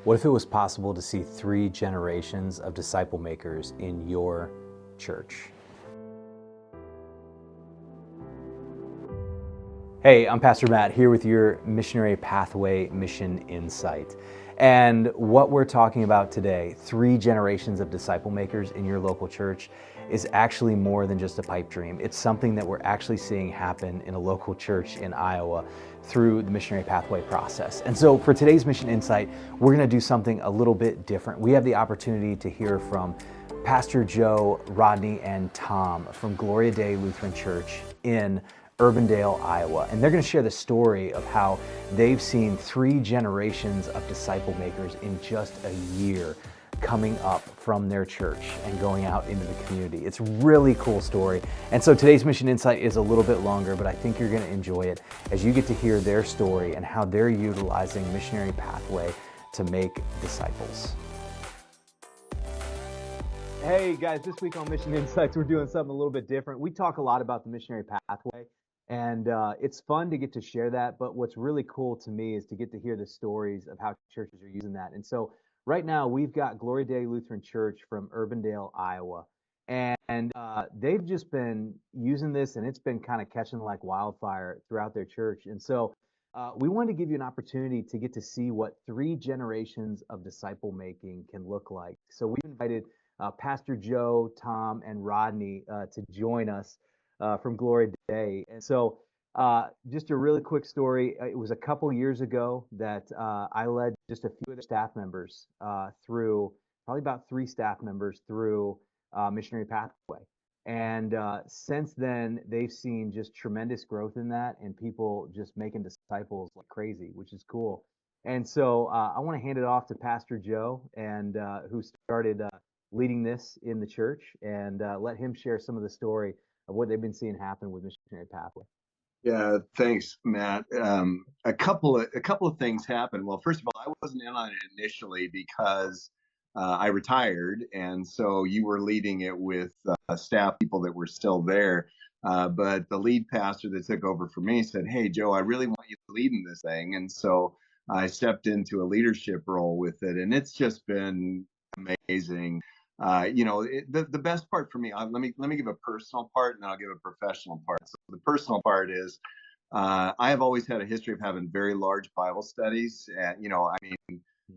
What if it was possible to see 3 generations of disciple makers in your church? Hey, I'm Pastor Matt here with your Missionary Pathway Mission Insight. And what we're talking about today, 3 generations of disciple makers in your local church, is actually more than just a pipe dream. It's something that we're actually seeing happen in a local church in Iowa through the Missionary Pathway process. And so for today's Mission Insight, we're going to do something a little bit different. We have the opportunity to hear from Pastor Joe, Rodney, and Tom from Gloria Dei Lutheran Church in Urbandale, Iowa. And they're going to share the story of how they've seen 3 generations of disciple makers in just a year coming up from their church and going out into the community. It's a really cool story. And so today's Mission Insight is a little bit longer, but I think you're going to enjoy it as you get to hear their story and how they're utilizing Missionary Pathway to make disciples. Hey guys, this week on Mission Insights, we're doing something a little bit different. We talk a lot about the Missionary Pathway, and it's fun to get to share that. But what's really cool to me is to get to hear the stories of how churches are using that. And so right now we've got Gloria Dei Lutheran Church from Urbandale, Iowa, and they've just been using this, and it's been kind of catching like wildfire throughout their church. And so we wanted to give you an opportunity to get to see what 3 generations of disciple making can look like. So we invited Pastor Joe, Tom, and Rodney to join us from Gloria Dei. And so just a really quick story. It was a couple years ago that I led just a few of the staff members through, probably about 3 staff members through Missionary Pathway. And since then, they've seen just tremendous growth in that and people just making disciples like crazy, which is cool. And so I want to hand it off to Pastor Joe, and who started leading this in the church, and let him share some of the story of what they've been seeing happen with Missionary Pathway. Yeah, thanks, Matt. A couple of things happened. Well, first of all, I wasn't in on it initially because I retired, and so you were leading it with staff people that were still there. But the lead pastor that took over for me said, "Hey, Joe, I really want you leading this thing," and so I stepped into a leadership role with it, and it's just been amazing. The best part for me, let me give a personal part, and then I'll give a professional part. So the personal part is I have always had a history of having very large Bible studies, and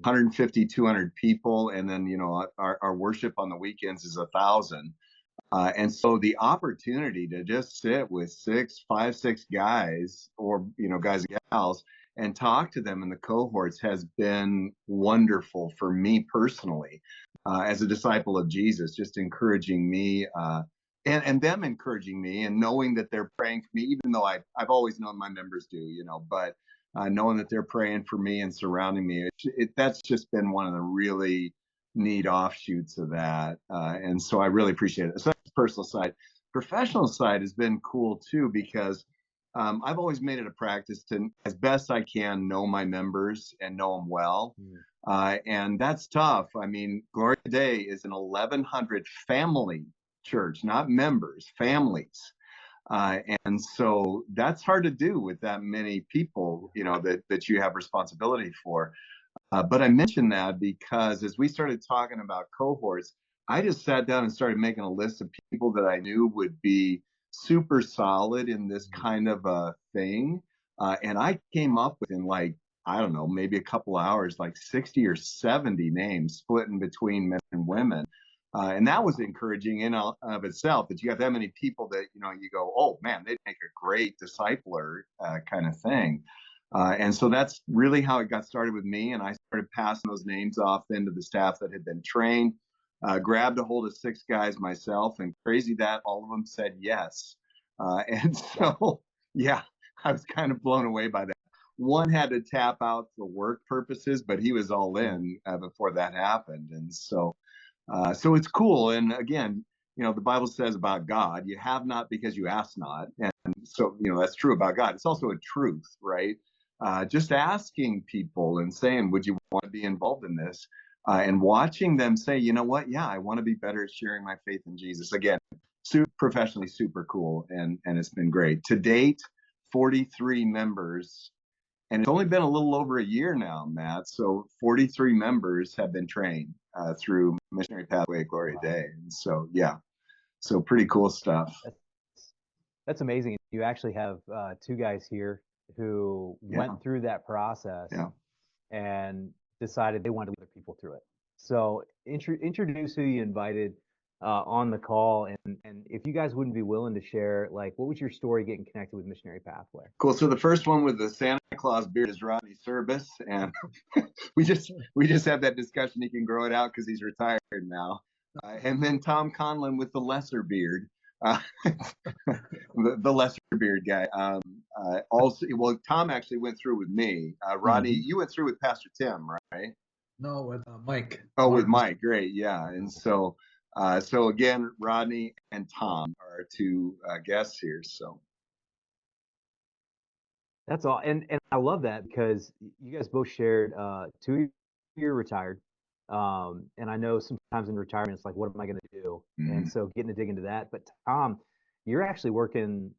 150, 200 people, and then our worship on the weekends is 1,000. And so the opportunity to just sit with 6 guys, or guys and gals, and talk to them in the cohorts has been wonderful for me personally, as a disciple of Jesus, just encouraging me, and them encouraging me, and knowing that they're praying for me, even though I've always known my members do, but knowing that they're praying for me and surrounding me, that's just been one of the really neat offshoots of that. And so I really appreciate it. So that's the personal side. Professional side has been cool too, because I've always made it a practice to, as best I can, know my members and know them well. And that's tough. I mean, Gloria Dei is an 1,100 family church, not members, families. And so that's hard to do with that many people, that you have responsibility for. But I mentioned that because as we started talking about cohorts, I just sat down and started making a list of people that I knew would be super solid in this kind of a thing. And I came up with, in like, I don't know, maybe a couple hours, like 60 or 70 names split in between men and women. And that was encouraging in and of itself, that you have that many people that, you go, oh man, they'd make a great discipler kind of thing. And so that's really how it got started with me. And I started passing those names off then to the staff that had been trained, grabbed a hold of 6 guys myself, and crazy that all of them said yes. And so, yeah, I was kind of blown away by that. One had to tap out for work purposes, but he was all in before that happened. And so it's cool. And again, the Bible says about God, you have not because you ask not. And so, that's true about God. It's also a truth, right? Just asking people and saying, would you want to be involved in this? And watching them say, you know what? Yeah, I want to be better at sharing my faith in Jesus. Again, professionally super cool. And it's been great. To date, 43 members and it's only been a little over a year now, Matt. So 43 members have been trained through Missionary Pathway at Gloria Dei. And so, yeah, so pretty cool stuff. That's amazing. You actually have two guys here who went through that process and decided they wanted to lead other people through it. So introduce who you invited on the call, and if you guys wouldn't be willing to share, like, what was your story getting connected with Missionary Pathway? Cool. So the first one with the Santa Claus beard is Rodney Service, and we just had that discussion. He can grow it out because he's retired now. And then Tom Conlon with the lesser beard, the lesser beard guy. Also, well, Tom actually went through with me. Rodney, you went through with Pastor Tim, right? No, with Mike. Oh, with Mike. Great. Yeah. And so, so again, Rodney and Tom are our two guests here. So that's all. And I love that because you guys both shared 2 year retired. And I know sometimes in retirement, it's like, what am I going to do? And so getting to dig into that. But Tom, you're actually working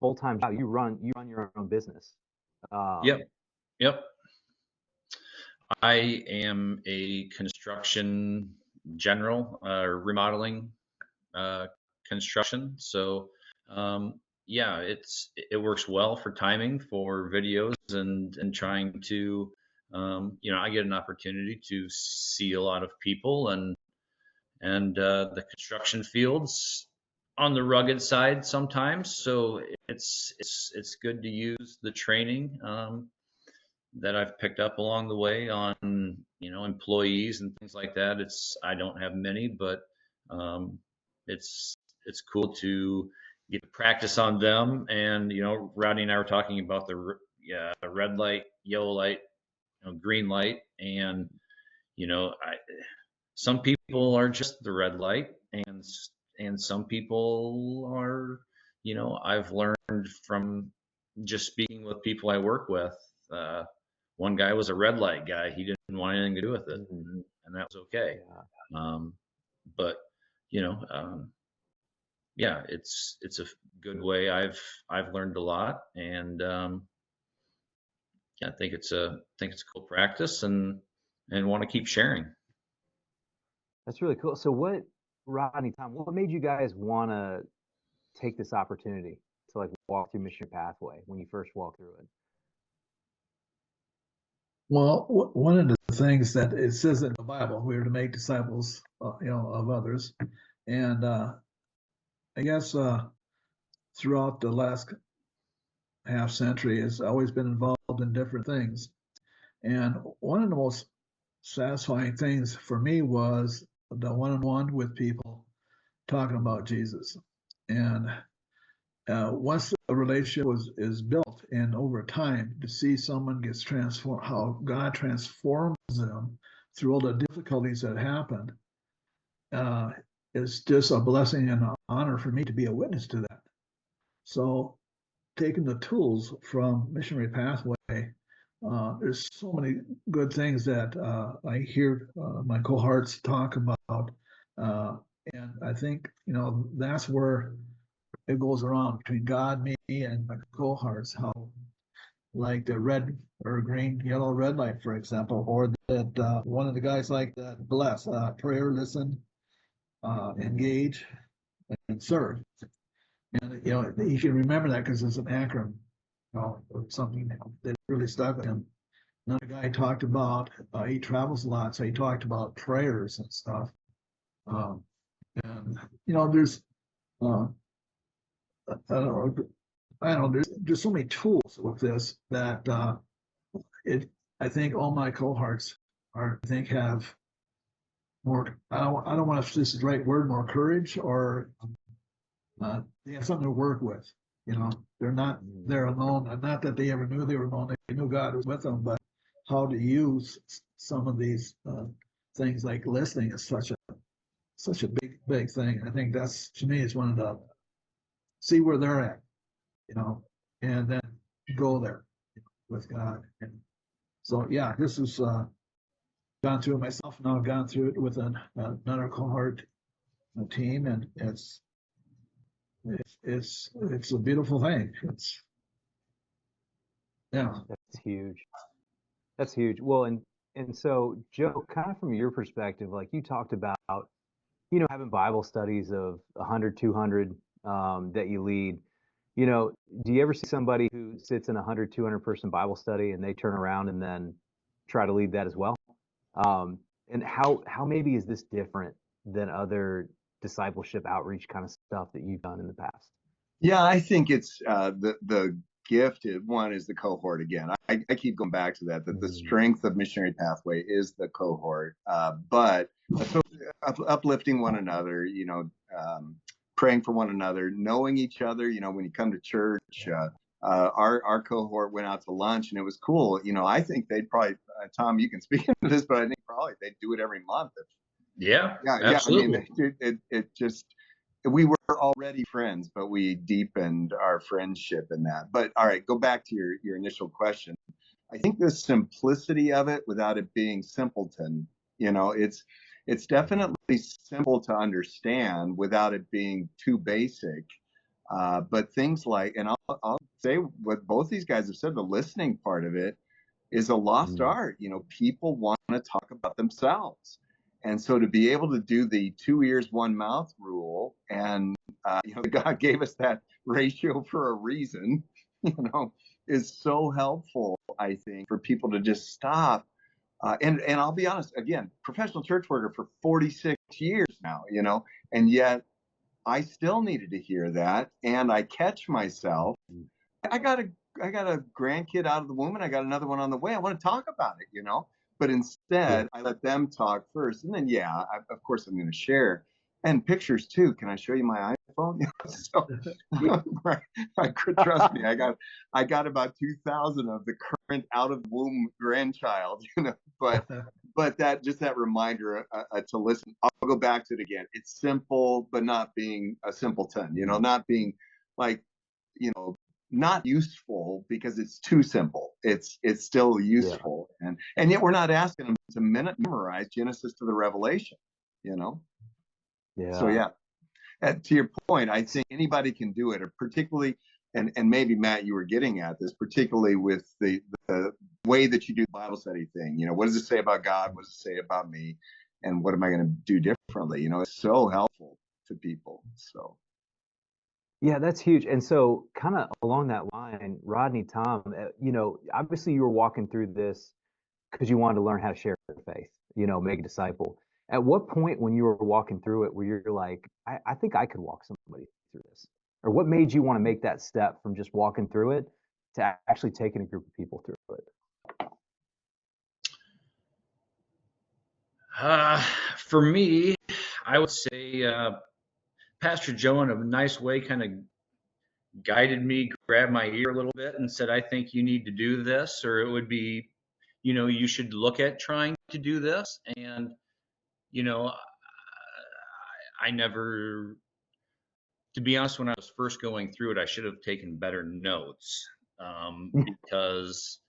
full-time job. You run your own business. Yep. I am a construction general, remodeling construction. So it works well for timing for videos and trying to I get an opportunity to see a lot of people and the construction fields on the rugged side sometimes. So it's good to use the training that I've picked up along the way on, employees and things like that. I don't have many, but it's cool to get to practice on them. And, Rodney and I were talking about the red light, yellow light, green light. And, some people are just the red light, and some people are, I've learned from just speaking with people I work with. One guy was a red light guy. He didn't want anything to do with it, and that was okay. But it's a good way. I've learned a lot, and I think it's a cool practice, and want to keep sharing. That's really cool. So Rodney, Tom, what made you guys want to take this opportunity to like walk through Missionary Pathway when you first walked through it? Well, one of the things that it says in the Bible, we are to make disciples, of others, and I guess throughout the last half century, has always been involved in different things, and one of the most satisfying things for me was the one-on-one with people talking about Jesus, and once a relationship is built, and over time to see someone gets transformed, how God transforms them through all the difficulties that happened, is just a blessing and an honor for me to be a witness to that. So taking the tools from Missionary Pathway, there's so many good things that I hear my cohorts talk about, and I think that's where it goes around between God, me, and my cohorts. How, like the red or green, yellow, red light, for example, or that one of the guys like that, bless, prayer, listen, engage, and serve. And you can remember that because it's an acronym, something that really stuck with him. Another guy talked about, he travels a lot, so he talked about prayers and stuff. And there's I don't know, there's so many tools with this that I think all my cohorts have more, I don't want to use the right word, more courage, or they have something to work with. They're not there alone. Not that they ever knew they were alone. They knew God was with them, but how to use some of these things like listening is such a big thing. I think that's, to me, is one of the, see where they're at, and then go there with God. And so, yeah, this is gone through it myself. Now I've gone through it with another cohort team, and it's a beautiful thing. It's huge. That's huge. Well, and so Joe, kind of from your perspective, like you talked about, having Bible studies of 100, 200 that you lead. Do you ever see somebody who sits in a 100, 200 person Bible study and they turn around and then try to lead that as well? And how maybe is this different than other discipleship outreach kind of stuff that you've done in the past? Yeah, I think it's the gift. One is the cohort again. I keep going back to that the strength of Missionary Pathway is the cohort, but so uplifting one another, praying for one another, knowing each other. When you come to church, our cohort went out to lunch and it was cool. I think they'd probably, Tom, you can speak into this, but I think probably they'd do it every month. Yeah, Yeah. absolutely. I mean, it just, we were already friends, but we deepened our friendship in that. But all right, go back to your initial question. I think the simplicity of it without it being simpleton, it's definitely simple to understand without it being too basic. But things like, and I'll say what both these guys have said, the listening part of it is a lost art. People want to talk about themselves. And so to be able to do the 2 ears, 1 mouth rule, and God gave us that ratio for a reason, is so helpful, I think, for people to just stop. And I'll be honest, again, professional church worker for 46 years now, and yet I still needed to hear that. And I catch myself. I got a grandkid out of the womb and I got another one on the way. I want to talk about it, But instead, I let them talk first. And then, of course, I'm going to share. And pictures too. Can I show you my iPhone? So, trust me, I got about 2,000 of the current out of the womb grandchild, But that reminder to listen. I'll go back to it again. It's simple, but not being a simpleton. Not being like, not useful because it's too simple. It's still useful, and yet we're not asking them to memorize Genesis to the Revelation. Yeah. So to your point, I think anybody can do it, or particularly, and maybe Matt, you were getting at this, particularly with the way that you do the Bible study thing. What does it say about God? What does it say about me? And what am I going to do differently? It's so helpful to people. So. Yeah, that's huge. And so, kind of along that line, Rodney, Tom, obviously you were walking through this because you wanted to learn how to share your faith, make a disciple. At what point when you were walking through it where you're like, I think I could walk somebody through this? Or what made you want to make that step from just walking through it to actually taking a group of people through it? For me, I would say Pastor Joe, in a nice way, kind of guided me, grabbed my ear a little bit, and said, "I think you need to do this, or it would be, you should look at trying to do this." And I never, to be honest, when I was first going through it, I should have taken better notes, because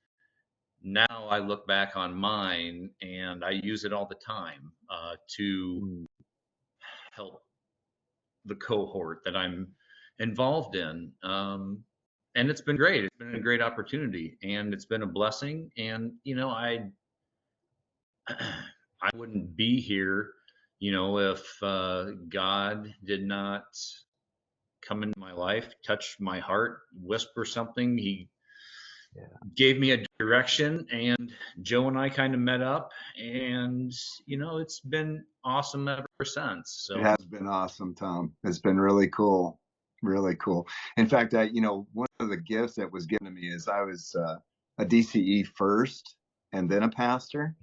now I look back on mine and I use it all the time to help the cohort that I'm involved in. And it's been great. It's been a great opportunity and it's been a blessing. And, I wouldn't be here, if God did not come into my life, touch my heart, whisper something. He gave me a direction, and Joe and I kind of met up, and it's been awesome ever since. So it has been awesome, Tom. It's been really cool, really cool. In fact, one of the gifts that was given to me is I was a DCE first and then a pastor.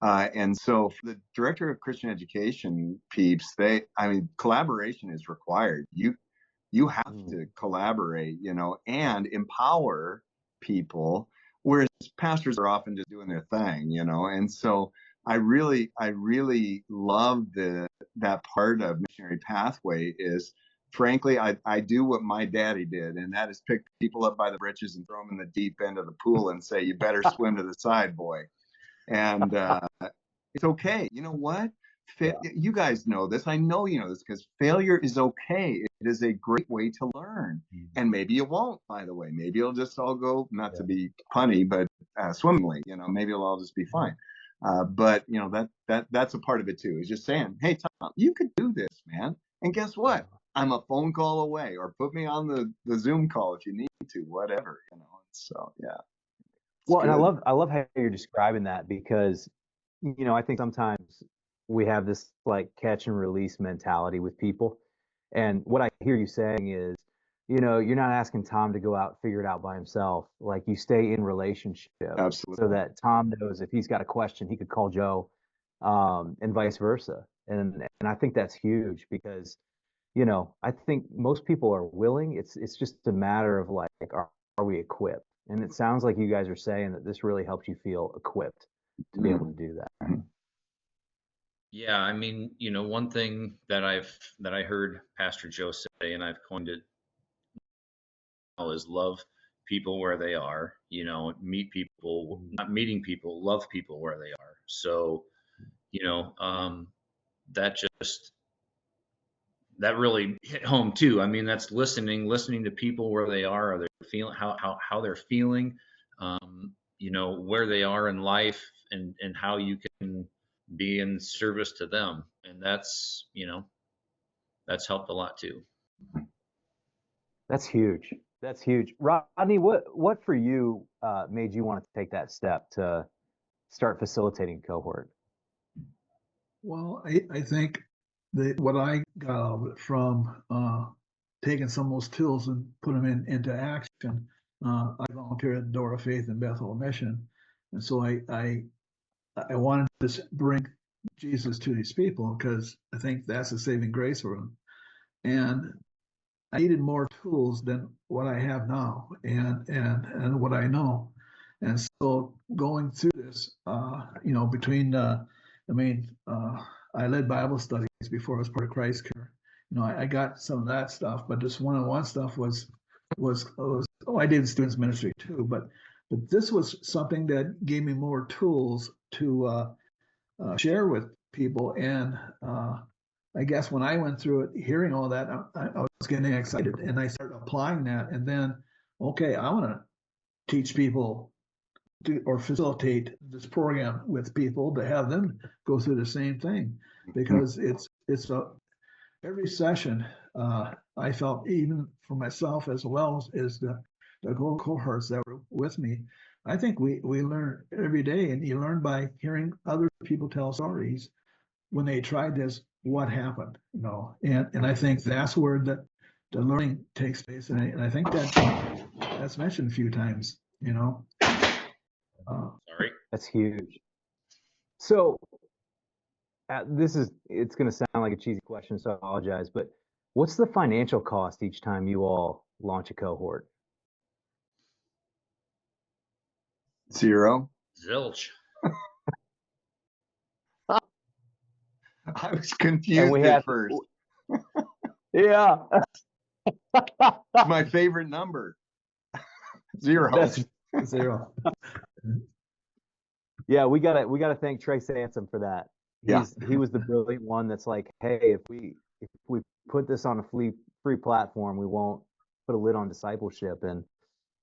And so for the director of Christian education peeps, collaboration is required. You have to collaborate, and empower people, whereas pastors are often just doing their thing, and so I really love that part of Missionary Pathway is, frankly, I do what my daddy did, and that is pick people up by the britches and throw them in the deep end of the pool and say, you better swim to the side, boy. And it's okay. You know what? You guys know this. I know you know this, because failure is okay. It is a great way to learn. And maybe you won't, by the way. Maybe it'll just all go, not to be punny, but swimmingly. Maybe it'll all just be fine. But that's a part of it too. Is just saying, hey Tom, you could do this, man. And guess what? I'm a phone call away, or put me on the Zoom call if you need to, whatever. So yeah. Well, and I love how you're describing that, because I think sometimes we have this like catch and release mentality with people. And what I hear you saying is, you're not asking Tom to go out and figure it out by himself. Like, you stay in relationship Absolutely. so that Tom knows if he's got a question, he could call Joe, and vice versa. And I think that's huge because, I think most people are willing. It's just a matter of like, are we equipped? And it sounds like you guys are saying that this really helps you feel equipped to be able to do that. Yeah, I mean, one thing that I heard Pastor Joe say, and I've coined it now, is love people where they are. Meet people, not meeting people, love people where they are. So, that just that really hit home too. I mean, that's listening to people where they are they feeling, how they're feeling, where they are in life, and how you can be in service to them. And that's helped a lot too. That's huge. That's huge. Rodney, what for you made you want to take that step to start facilitating a cohort? Well, I think that what I got out of it from taking some of those tools and put them into action, I volunteered at the Door of Faith in Bethel Mission, and so I wanted to bring Jesus to these people because I think that's a saving grace for them, and I needed more tools than what I have now and what I know, and so going through this, between I led Bible studies before I was part of Christ Care. I got some of that stuff, but this one-on-one stuff was I did students ministry too, but this was something that gave me more tools to share with people. And I guess when I went through it, hearing all that, I was getting excited, and I started applying that. And then, okay, I want to teach people or facilitate this program with people to have them go through the same thing, because it's every session. I felt, even for myself as well as the cohorts that were with me, I think we learn every day, and you learn by hearing other people tell stories when they tried this, what happened, and I think that's where the learning takes place, and I think that's mentioned a few times. Sorry. That's huge. So it's going to sound like a cheesy question, so I apologize, but what's the financial cost each time you all launch a cohort? Zero. Zilch. I was confused at first. Yeah. It's my favorite number. Zero. That's zero. Yeah, we gotta thank Trey Sansom for that. He was the brilliant one that's like, hey, if we put this on a free platform, we won't put a lid on discipleship. And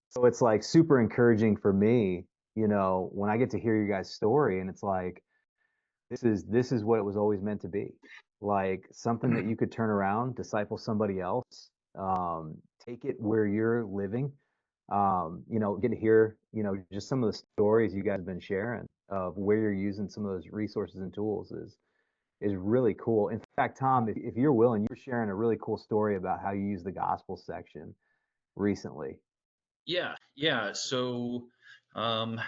so it's like super encouraging for me, when I get to hear your guys' story, and it's like, this is what it was always meant to be. Like something that you could turn around, disciple somebody else, take it where you're living. Get to hear, just some of the stories you guys have been sharing of where you're using some of those resources and tools is really cool. In fact, Tom, if you're willing, you were sharing a really cool story about how you use the gospel section recently. Yeah. So I'm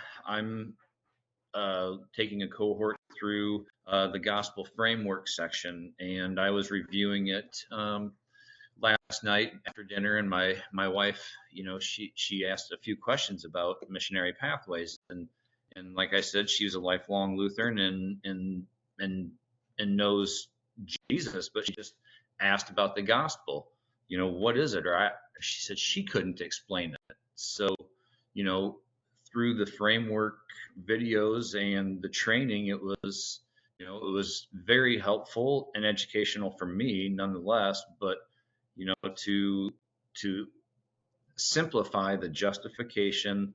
taking a cohort through the gospel framework section, and I was reviewing it last night after dinner, and my wife, she asked a few questions about missionary pathways, and like I said, she's a lifelong Lutheran and knows Jesus, but she just asked about the gospel. What is it? Or she said she couldn't explain it. So, through the framework videos and the training, it was very helpful and educational for me nonetheless, but to simplify the justification,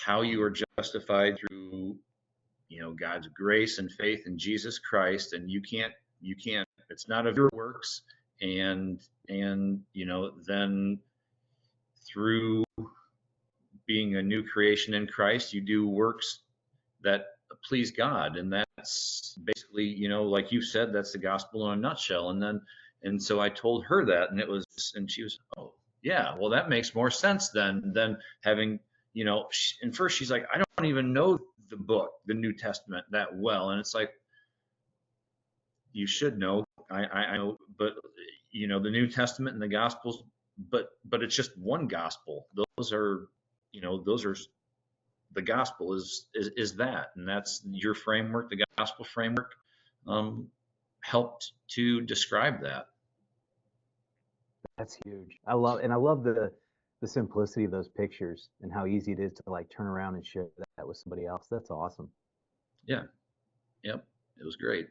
how you are justified through, God's grace and faith in Jesus Christ, and you can't, it's not of your works. And then through being a new creation in Christ, you do works that please God. And that's basically, like you said, that's the gospel in a nutshell. And so I told her that, and she was, oh yeah, well, that makes more sense than having, and first she's like, I don't even know the book, the New Testament, that well. And it's like, you should know. I know, but the New Testament and the Gospels, but it's just one gospel. Those are the gospel is that, and that's your framework. The gospel framework helped to describe that. That's huge. I love the simplicity of those pictures and how easy it is to like turn around and share that with somebody else. That's awesome. Yeah. Yep. It was great.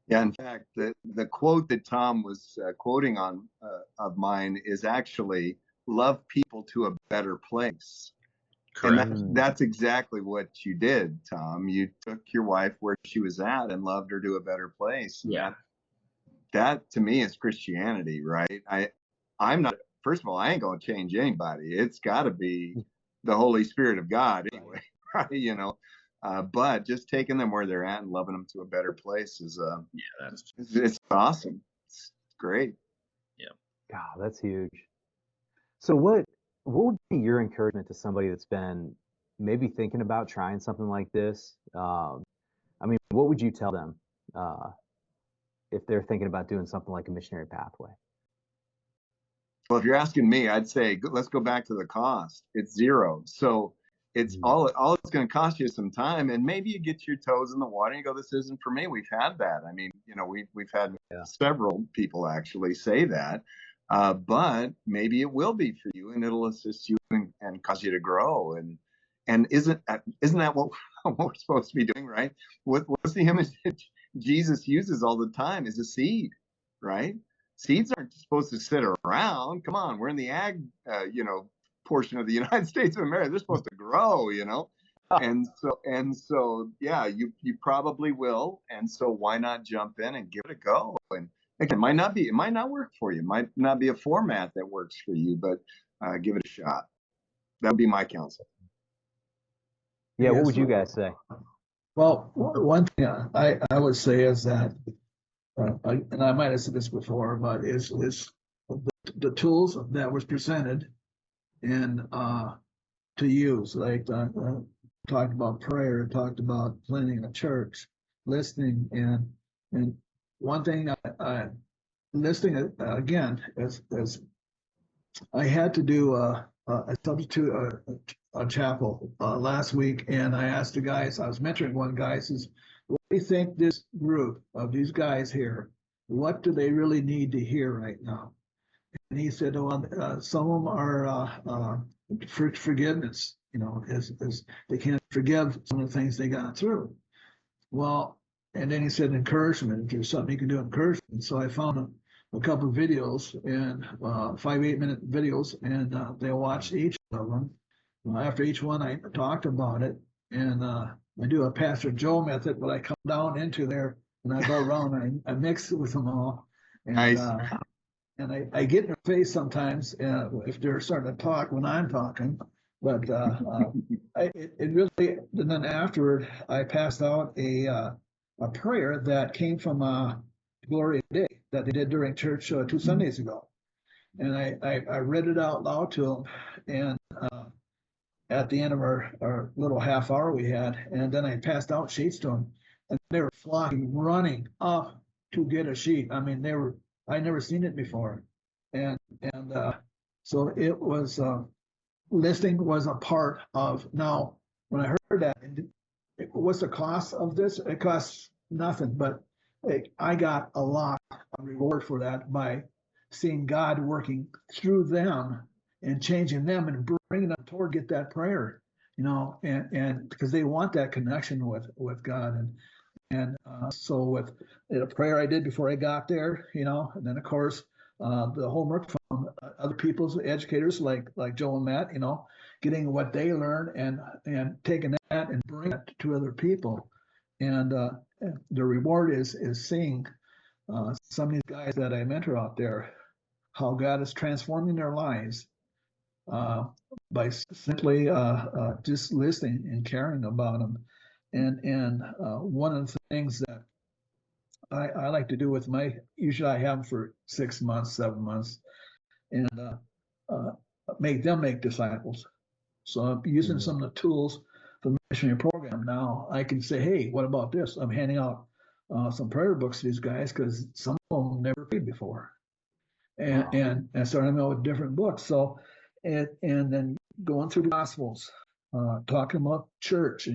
Yeah, in fact, the quote that Tom was quoting on of mine is actually "Love people to a better place." Correct. And that's exactly what you did, Tom. You took your wife where she was at and loved her to a better place. Yeah. That to me is Christianity, right? I'm not. First of all, I ain't gonna change anybody. It's got to be the Holy Spirit of God, anyway, right? But just taking them where they're at and loving them to a better place is it's awesome. It's great. Yeah. God, that's huge. So what would be your encouragement to somebody that's been maybe thinking about trying something like this? What would you tell them if they're thinking about doing something like a missionary pathway? Well, if you're asking me, I'd say let's go back to the cost. It's zero. So it's all it's going to cost you some time, and maybe you get your toes in the water and you go, this isn't for me. We've had that. I mean, we've had several people actually say that. But maybe it will be for you, and it'll assist you and cause you to grow. And isn't that what we're supposed to be doing, right? What's the image that Jesus uses all the time is a seed, right? Seeds aren't supposed to sit around. Come on, we're in the ag, portion of the United States of America. They're supposed to grow, And so, yeah, you probably will. And so why not jump in and give it a go? And again, it might not work for you. It might not be a format that works for you, but give it a shot. That would be my counsel. Yeah, what would you guys say? Well, one thing I would say is that, and I might have said this before, but is the tools that was presented and to use, like talked about prayer, talked about planning a church, listening, and one thing I listening again is I had to do a substitute a chapel last week, and I asked the guys. I was mentoring one guy. Says, "What do you think this group of these guys here? What do they really need to hear right now?" And he said, "Well, some of them are for forgiveness. As they can't forgive some of the things they got through." Well, and then he said encouragement. If there's something you can do, encouragement. So I found a couple of videos, and 5-8 minute videos, and they watched each of them. After each one, I talked about it, and I do a Pastor Joe method, but I come down into there and I go around and I mix it with them all. And, nice. And I get in their face sometimes if they're starting to talk when I'm talking. But it really, and then afterward, I passed out a prayer that came from Gloria Dei that they did during church 2 Sundays ago. And I read it out loud to them, and at the end of our little half hour we had, and then I passed out sheets to them, and they were flocking, running up to get a sheet. I mean, I'd never seen it before. And so it was, listening was a part of. Now, when I heard that, what's the cost of this? It costs nothing, but I got a lot of reward for that by seeing God working through them and changing them and bringing them toward get that prayer, and because they want that connection with God. And so with a prayer I did before I got there, and then of course the homework from other people's educators like Joe and Matt, getting what they learn and taking that and bringing it to other people. And the reward is seeing some of these guys that I mentor out there, how God is transforming their lives by simply just listening and caring about them. And one of the things that I like to do with usually I have them for 6 months, 7 months, and make them make disciples. So I'm using some of the tools from the missionary program. Now I can say, hey, what about this? I'm handing out some prayer books to these guys because some of them never prayed before. And starting out with different books. So, and then going through the Gospels, talking about church,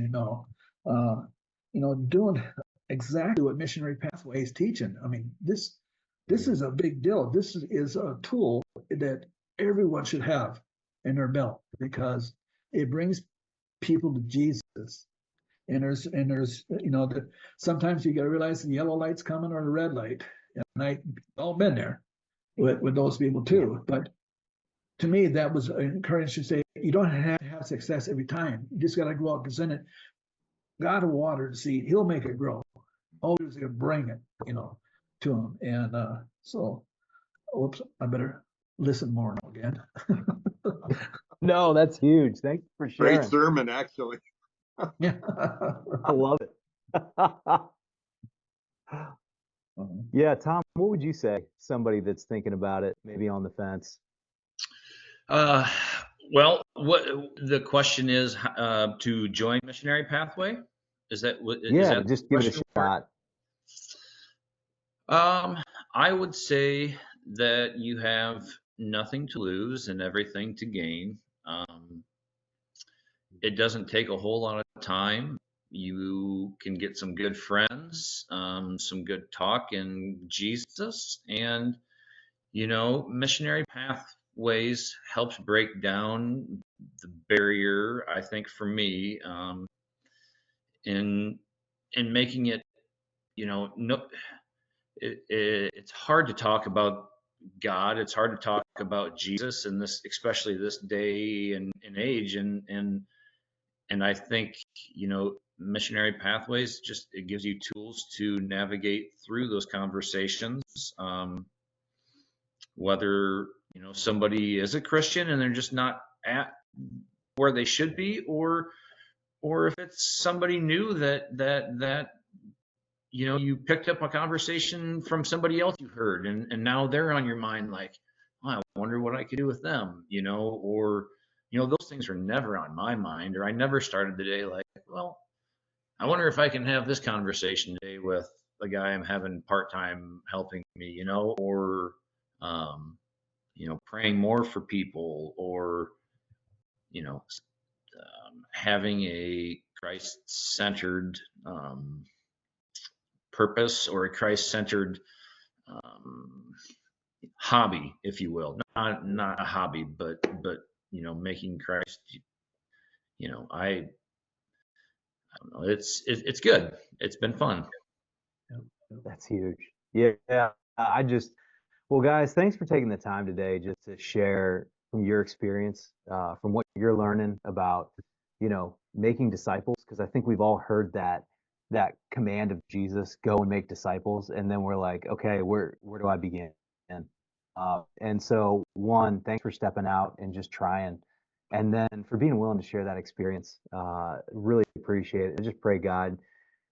doing exactly what Missionary Pathway is teaching. I mean, this is a big deal. This is a tool that everyone should have in their belt because it brings people to Jesus. And there's sometimes you got to realize the yellow light's coming or the red light. And I've all been there with those people too. But to me, that was encouraging to say, you don't have to have success every time. You just got to go out and present it. God will water the seed. He'll make it grow. All you do is to bring it, to him. And so, oops, I better listen more now again. No, that's huge. Thanks for sharing. Great sermon, actually. Yeah. I love it. Yeah, Tom, what would you say? Somebody that's thinking about it, maybe on the fence. Well, what the question is to join Missionary Pathway? Is that what? Yeah, just give it a shot. I would say that you have nothing to lose and everything to gain. It doesn't take a whole lot of time. You can get some good friends, some good talk in Jesus, and Missionary Pathways helps break down the barrier. I think for me, in making it, it's hard to talk about God. It's hard to talk about Jesus in this, especially this day and age, and I think Missionary Pathways it gives you tools to navigate through those conversations. Whether somebody is a Christian and they're just not at where they should be, or if it's somebody new that you picked up a conversation from somebody else you heard, and now they're on your mind, like, oh, I wonder what I could do with them, or those things are never on my mind, or I never started the day like, well, I wonder if I can have this conversation today with the guy I'm having part-time helping me, or praying more for people, or having a Christ-centered purpose, or a Christ-centered hobby, if you will. Not a hobby, but making Christ. I don't know. It's good. It's been fun. That's huge. Yeah. Well, guys, thanks for taking the time today just to share from your experience, from what you're learning about, making disciples, because I think we've all heard that command of Jesus, go and make disciples. And then we're like, okay, where do I begin? And so, one, thanks for stepping out and just trying. And then for being willing to share that experience. Really appreciate it. I just pray God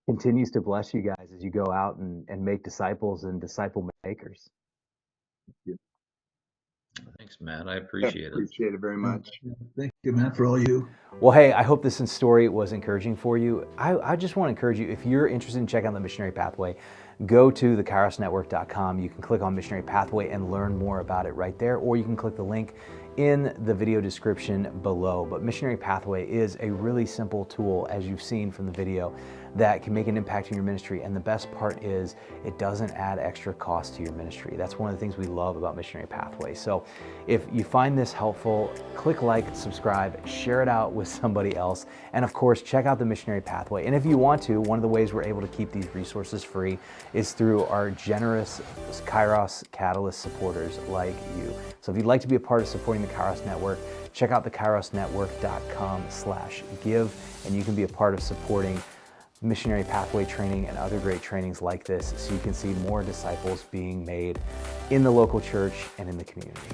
continues to bless you guys as you go out and make disciples and disciple makers. Thanks, Matt. I appreciate it. Appreciate it very much. Thank you, Matt, for all you. Well, hey, I hope this story was encouraging for you. I just want to encourage you, if you're interested in checking out the Missionary Pathway, go to thekairosnetwork.com. You can click on Missionary Pathway and learn more about it right there, or you can click the link in the video description below. But Missionary Pathway is a really simple tool, as you've seen from the video, that can make an impact in your ministry. And the best part is it doesn't add extra cost to your ministry. That's one of the things we love about Missionary Pathway. So if you find this helpful, click like, subscribe, share it out with somebody else. And of course, check out the Missionary Pathway. And if you want to, one of the ways we're able to keep these resources free is through our generous Kairos Catalyst supporters like you. So if you'd like to be a part of supporting the Kairos Network, check out the kairosnetwork.com/give, and you can be a part of supporting Missionary Pathway training and other great trainings like this, so you can see more disciples being made in the local church and in the community.